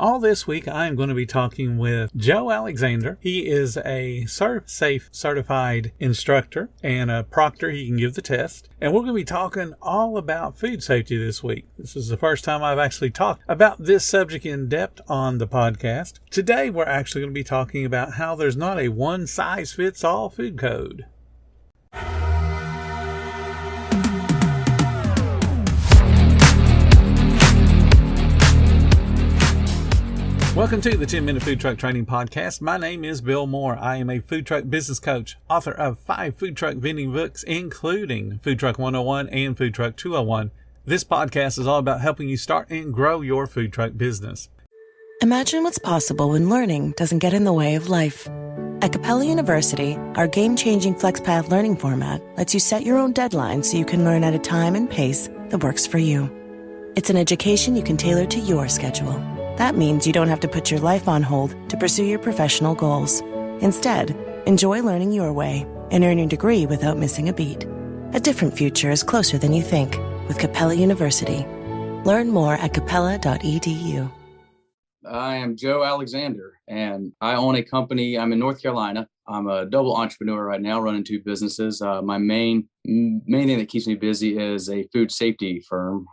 All this week, I am going to be talking with Joe Alexander. He is a ServSafe certified instructor and a proctor. He can give the test. And we're going to be talking all about food safety this week. This is the first time I've actually talked about this subject in depth on the podcast. Today, we're actually going to be talking about how there's not a one-size-fits-all food code. Welcome to the 10-Minute Food Truck Training Podcast. My name is Bill Moore. I am a food truck business coach, author of 5 food truck vending books, including Food Truck 101 and Food Truck 201. This podcast is all about helping you start and grow your food truck business. Imagine what's possible when learning doesn't get in the way of life. At Capella University, our game-changing FlexPath learning format lets you set your own deadlines so you can learn at a time and pace that works for you. It's an education you can tailor to your schedule. That means you don't have to put your life on hold to pursue your professional goals. Instead, enjoy learning your way and earn your degree without missing a beat. A different future is closer than you think with Capella University. Learn more at capella.edu. I am Joe Alexander, and I own a company. I'm in North Carolina. I'm a double entrepreneur right now, running 2 businesses. My main thing that keeps me busy is a food safety firm,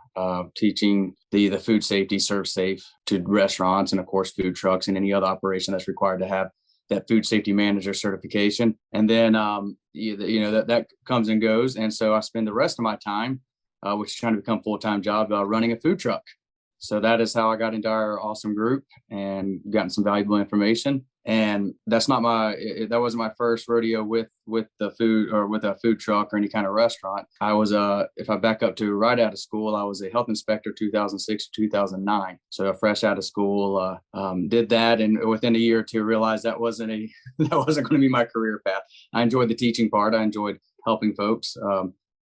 teaching the food safety, ServSafe to restaurants and, of course, food trucks and any other operation that's required to have that food safety manager certification. And then, that comes and goes. And so I spend the rest of my time, which is trying to become a full-time job, running a food truck. So that is how I got into our awesome group and gotten some valuable information. And that wasn't my first rodeo with the food or with a food truck or any kind of restaurant. I was, if I back up to right out of school, I was a health inspector 2006 to 2009. So fresh out of school, did that. And within a year or two, realized that wasn't going to be my career path. I enjoyed the teaching part. I enjoyed helping folks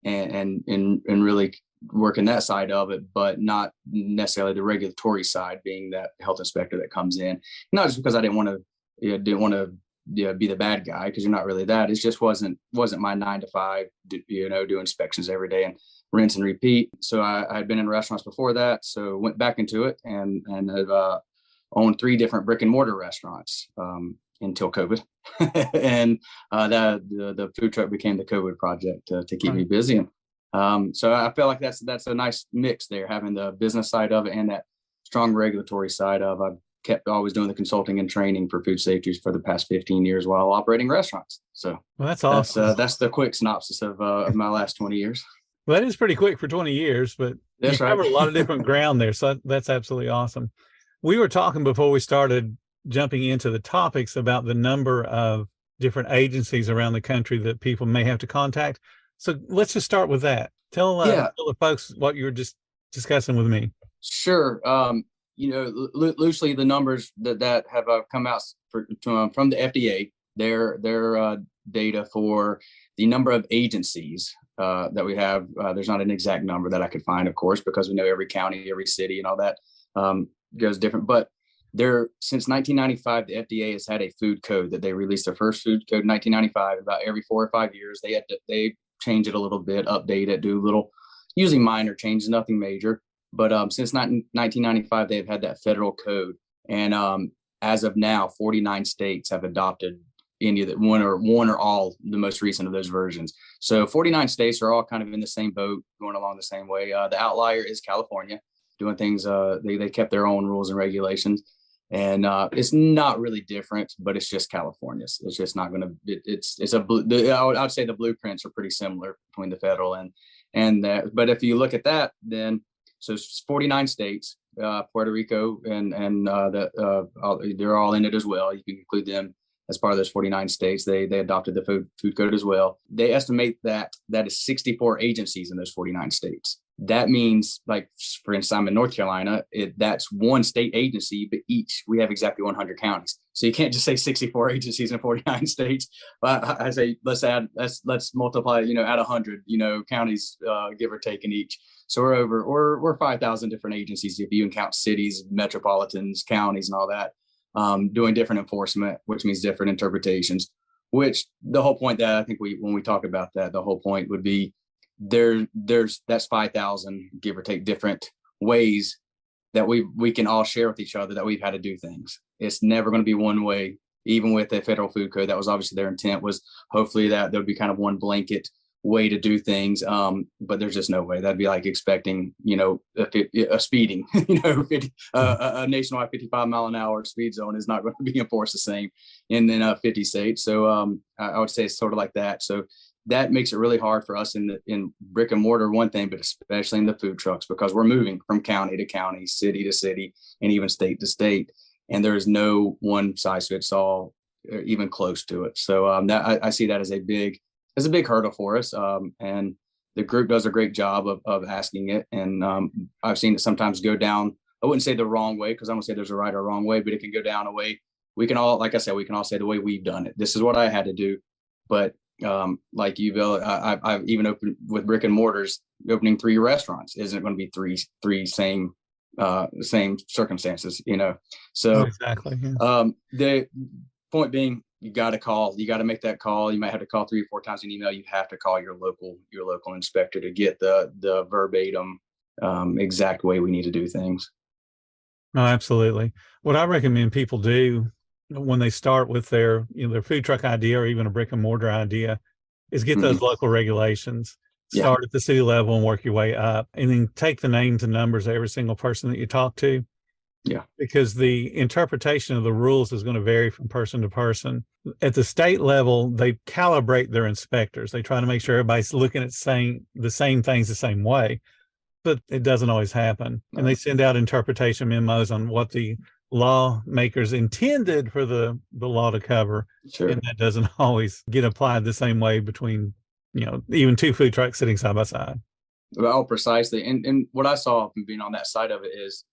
and really working that side of it, but not necessarily the regulatory side, being that health inspector that comes in. Not just because I didn't want to be the bad guy, because you're not really that. It just wasn't my 9 to 5, do inspections every day and rinse and repeat. So I had been in restaurants before that, so went back into it and have owned 3 different brick and mortar restaurants until COVID, and the food truck became the COVID project to keep me busy. So I feel like that's a nice mix there, having the business side of it and that strong regulatory side of. I've kept always doing the consulting and training for food safety for the past 15 years while operating restaurants. So that's awesome. That's the quick synopsis of my last 20 years. Well, that is pretty quick for 20 years, but you covered a lot of different ground there. So that's absolutely awesome. We were talking before we started jumping into the topics about the number of different agencies around the country that people may have to contact. So let's just start with that. Tell the folks what you were just discussing with me. Sure. Loosely the numbers that have come out from the FDA, their data for the number of agencies that we have. There's not an exact number that I could find, of course, because we know every county, every city, and all that goes different. But since 1995, the FDA has had a food code that they released their first food code in 1995. About every 4 or 5 years, they change it a little bit, update it, do little, usually minor changes, nothing major. But since 1995, they've had that federal code. And as of now, 49 states have adopted any of that, one or all the most recent of those versions. So 49 states are all kind of in the same boat, going along the same way. The outlier is California, doing things. They kept their own rules and regulations. And it's not really different, but it's just California. It's just not going to. I would say the blueprints are pretty similar between the federal and that. But if you look at that, then so it's 49 states, Puerto Rico, and they're all in it as well. You can include them as part of those 49 states. They adopted the food code as well. They estimate that is 64 agencies in those 49 states. That means, like, for instance, I'm in North Carolina, that's one state agency, but we have exactly 100 counties. So you can't just say 64 agencies in 49 states. But I say, let's multiply, at 100, counties, give or take in each. So we're 5,000 different agencies if you can count cities, metropolitans, counties, and all that, doing different enforcement, which means different interpretations. Which the whole point that I think when we talk about that, the whole point would be that's 5,000, give or take, different ways that we can all share with each other that we've had to do things. It's never going to be one way. Even with the federal food code, that was obviously their intent, was hopefully that there would be kind of one blanket way to do things. But there's just no way. That'd be like expecting, a speeding, a nationwide 55-mile-an-hour speed zone is not going to be enforced the same in 50 states. So I would say it's sort of like that. So that makes it really hard for us in brick and mortar, one thing, but especially in the food trucks, because we're moving from county to county, city to city, and even state to state. And there is no one size fits all, even close to it. So that I see that as a big hurdle for us. And the group does a great job of asking it. And I've seen it sometimes go down. I wouldn't say the wrong way, because I don't say there's a right or wrong way, but it can go down a way. We can all, like I said, we can all say the way we've done it. This is what I had to do. But like you, Bill, I've even opened with brick and mortars, opening 3 restaurants isn't going to be three same circumstances, So exactly. The point being, you got to make that call. You might have to call 3 or 4 times an email. You have to call your local inspector to get the verbatim exact way we need to do things. No, absolutely. What I recommend people do when they start with their food truck idea or even a brick and mortar idea is get those local regulations. Start at the city level and work your way up, and then take the names and numbers of every single person that you talk to. Yeah. Because the interpretation of the rules is going to vary from person to person. At the state level, they calibrate their inspectors. They try to make sure everybody's looking at the same things the same way, but it doesn't always happen. No. And they send out interpretation memos on what the lawmakers intended for the law to cover. Sure. And that doesn't always get applied the same way between even 2 food trucks sitting side by side. Well, precisely. And what I saw from being on that side of it is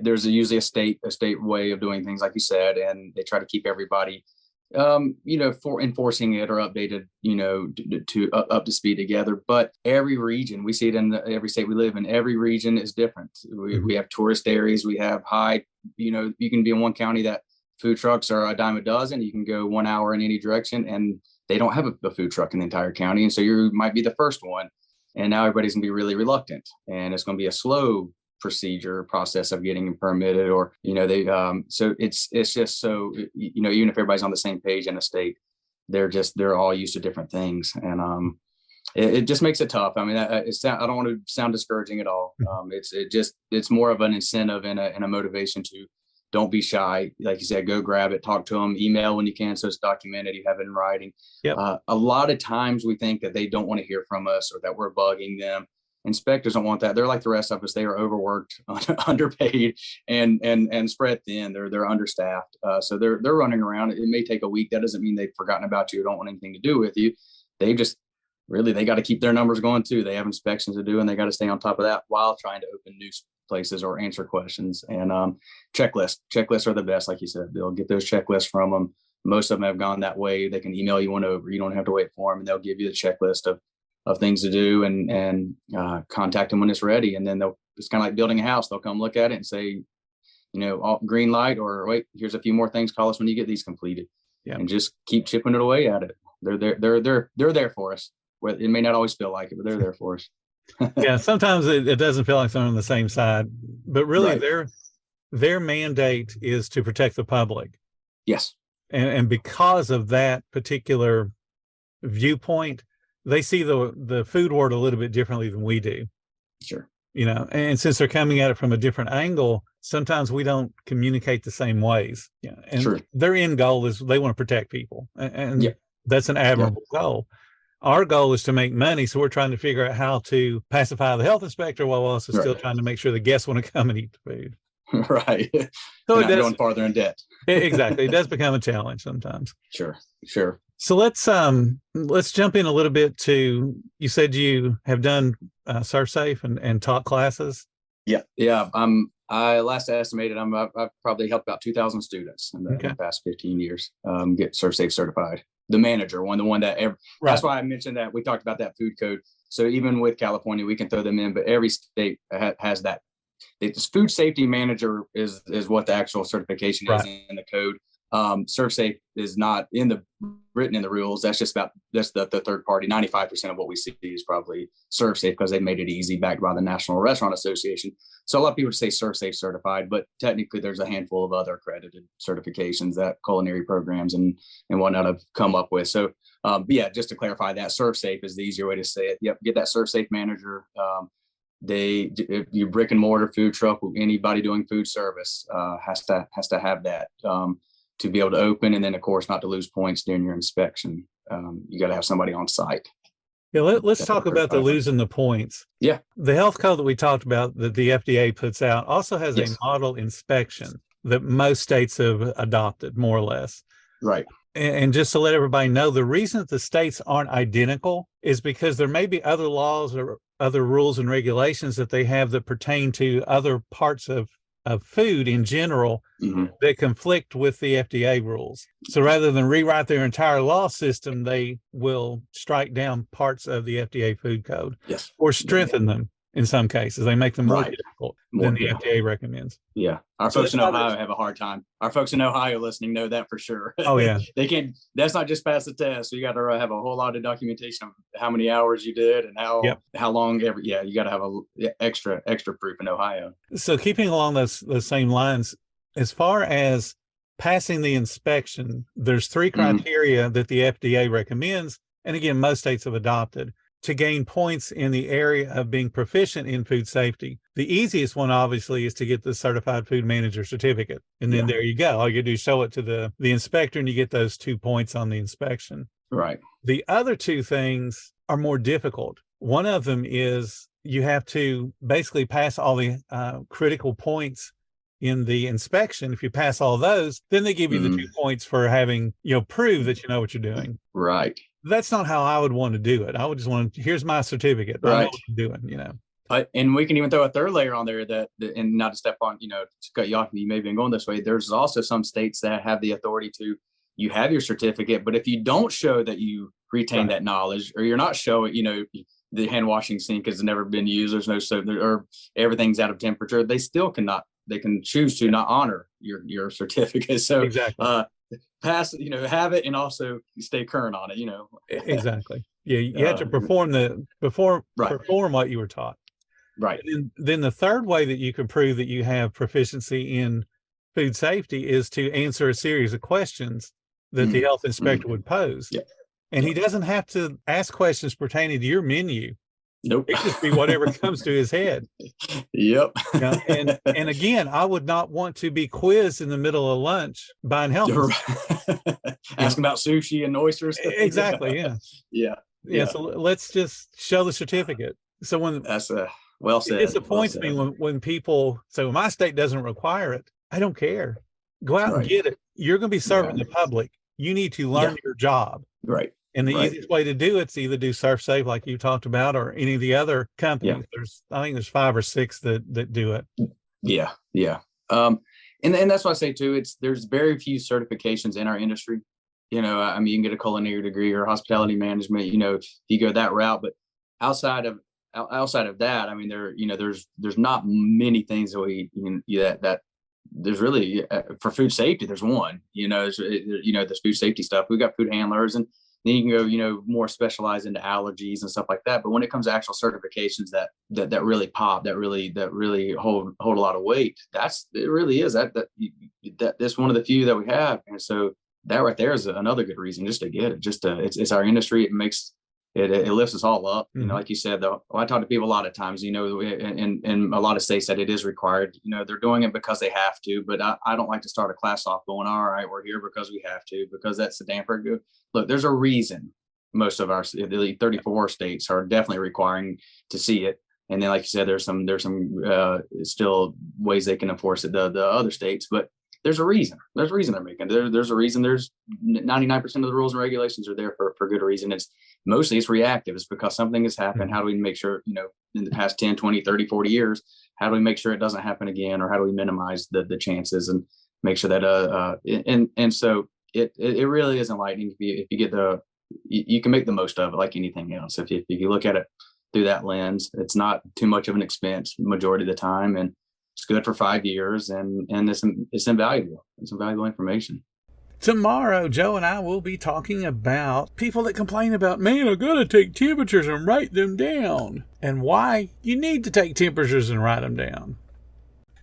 there's usually a state way of doing things, like you said, and they try to keep everybody, for enforcing it or updated, to up to speed together. But every region, we see it in every state we live in, every region is different. We have tourist areas, we have high, you can be in one county that food trucks are a dime a dozen. You can go 1 hour in any direction and they don't have a food truck in the entire county. And so you might be the first one. And now everybody's gonna be really reluctant, and it's gonna be a slow process of getting permitted, or, so it's just so, even if everybody's on the same page in a state, they're all used to different things. And it just makes it tough. I mean, I don't want to sound discouraging at all. It's more of an incentive and a motivation to don't be shy. Like you said, go grab it, talk to them, email when you can, so it's documented, you have it in writing. Yep. A lot of times we think that they don't want to hear from us or that we're bugging them. Inspectors don't want that. They're like the rest of us. They are overworked, underpaid, and spread thin. They're understaffed. So they're running around. It may take a week. That doesn't mean they've forgotten about you or don't want anything to do with you. They just they got to keep their numbers going too. They have inspections to do, and they got to stay on top of that while trying to open new places or answer questions. And checklists are the best, like you said, Bill. Get those checklists from them. Most of them have gone that way. They can email you one over. You don't have to wait for them, and they'll give you the checklist of things to do, and contact them when it's ready. And then it's kind of like building a house. They'll come look at it and say, green light, or wait, here's a few more things. Call us when you get these completed. Yeah. And just keep chipping it away at it. They're there for us. It may not always feel like it, but they're there for us. Yeah, sometimes it doesn't feel like they're on the same side, but really their mandate is to protect the public. Yes. And because of that particular viewpoint, they see the food world a little bit differently than we do. Sure. And since they're coming at it from a different angle, sometimes we don't communicate the same ways. Yeah. And sure. Their end goal is they want to protect people. And that's an admirable goal. Our goal is to make money, so we're trying to figure out how to pacify the health inspector while also still trying to make sure the guests want to come and eat the food. Right. So it does, going farther in debt. Exactly. It does become a challenge sometimes. Sure. So let's jump in a little bit to, you said you have done ServSafe and taught classes. Yeah. I last estimated I've probably helped about 2,000 students in the past 15 years get ServSafe certified. The manager, the one that that's why I mentioned that we talked about that food code. So even with California, we can throw them in, but every state has that. It's food safety manager is what the actual certification is in the code. ServSafe is not in the written in the rules. That's the third party. 95% of what we see is probably ServSafe because they made it easy, backed by the National Restaurant Association. So a lot of people say ServSafe certified, but technically there's a handful of other accredited certifications that culinary programs and whatnot have come up with. So yeah, just to clarify that, ServSafe is the easier way to say it. Yep, get that ServSafe manager. If you brick and mortar food truck, anybody doing food service has to have that to be able to open, and then of course not to lose points during your inspection. You got to have somebody on site. Yeah, let's talk about the losing the points. Yeah, the health code that we talked about that the FDA puts out also has yes. a model inspection that most states have adopted, more or less. Right. And just to let everybody know, the reason that the states aren't identical is because there may be other laws or other rules and regulations that they have that pertain to other parts of food in general that conflict with the FDA rules. So rather than rewrite their entire law system, they will strike down parts of the FDA food code, or strengthen them. In some cases, they make them more difficult than the FDA recommends. Yeah. Our folks in Ohio have a hard time. Our folks in Ohio listening know that for sure. Oh, yeah. They can't, that's not just pass the test. So you got to have a whole lot of documentation of how many hours you did and how long you got to have a extra proof in Ohio. So keeping along those same lines, as far as passing the inspection, there's 3 criteria that the FDA recommends. And again, most states have adopted to gain points in the area of being proficient in food safety. The easiest one, obviously, is to get the certified food manager certificate. And then there you go. All you do is show it to the inspector and you get those 2 points on the inspection. Right. The other 2 things are more difficult. One of them is you have to basically pass all the critical points in the inspection. If you pass all those, then they give you the 2 points for having, prove that you know what you're doing. Right. That's not how I would want to do it. I would just want to, here's my certificate. Right. I know what I'm doing, And we can even throw a third layer on there and not to step on, to cut you off, you may have been going this way. There's also some states that have the authority to, you have your certificate, but if you don't show that you retain that knowledge, or you're not showing, the hand washing sink has never been used, there's no soap, or everything's out of temperature, they still cannot, they can choose to not honor your certificate. So exactly. Pass, have it and also stay current on it, Exactly. Yeah, you have to perform what you were taught. Right. And then the third way that you can prove that you have proficiency in food safety is to answer a series of questions that the health inspector would pose. Yeah. And he doesn't have to ask questions pertaining to your menu. Nope. It just be whatever comes to his head. Yep. And again, I would not want to be quizzed in the middle of lunch by an health asking about sushi and oysters. Exactly. Yeah. Yeah. So let's just show the certificate. So when that's well said. It disappoints me when people say, well, my state doesn't require it. I don't care. Go out and get it. You're going to be serving the public. You need to learn your job. Right. And the easiest way to do it's either do ServSafe like you talked about, or any of the other companies. I think there's 5 or 6 that do it. Yeah. And that's why I say too, there's very few certifications in our industry. You can get a culinary degree or hospitality management, if you go that route, but outside of that, there's not many things that there's really for food safety. There's one, there's food safety stuff. We've got food handlers, and then you can go, more specialized into allergies and stuff like that. But when it comes to actual certifications that really pop, that really hold a lot of weight, it really is that's one of the few that we have. And so that right there is another good reason just to get it. It's our industry. It makes it lifts us all up. Like you said, though, I talk to people a lot of times, in a lot of states that it is required, they're doing it because they have to, but I don't like to start a class off going, all right, we're here because we have to, because that's the damper good. Look, there's a reason most of our 34 states are definitely requiring to see it. And then, like you said, there's some still ways they can enforce it, the other states, but there's a reason. There's a reason they're making it. There's a reason. There's 99% of the rules and regulations are there for good reason. It's reactive. It's because something has happened. How do we make sure, in the past 10, 20, 30, 40 years, how do we make sure it doesn't happen again? Or how do we minimize the chances and make sure that, and so it really is enlightening if you get you can make the most of it like anything else. If you look at it through that lens, it's not too much of an expense majority of the time. And it's good for 5 years, and it's invaluable. It's invaluable information. Tomorrow, Joe and I will be talking about people that complain about, man, I gotta take temperatures and write them down, and why you need to take temperatures and write them down.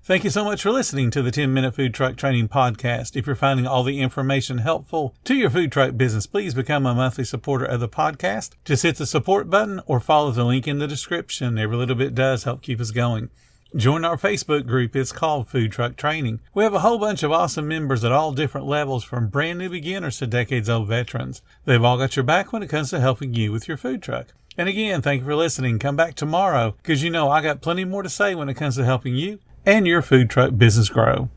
Thank you so much for listening to the 10-Minute Food Truck Training Podcast. If you're finding all the information helpful to your food truck business, please become a monthly supporter of the podcast. Just hit the support button or follow the link in the description. Every little bit does help keep us going. Join our Facebook group. It's called Food Truck Training. We have a whole bunch of awesome members at all different levels, from brand new beginners to decades-old veterans. They've all got your back when it comes to helping you with your food truck. And again, thank you for listening. Come back tomorrow, because you know I got plenty more to say when it comes to helping you and your food truck business grow.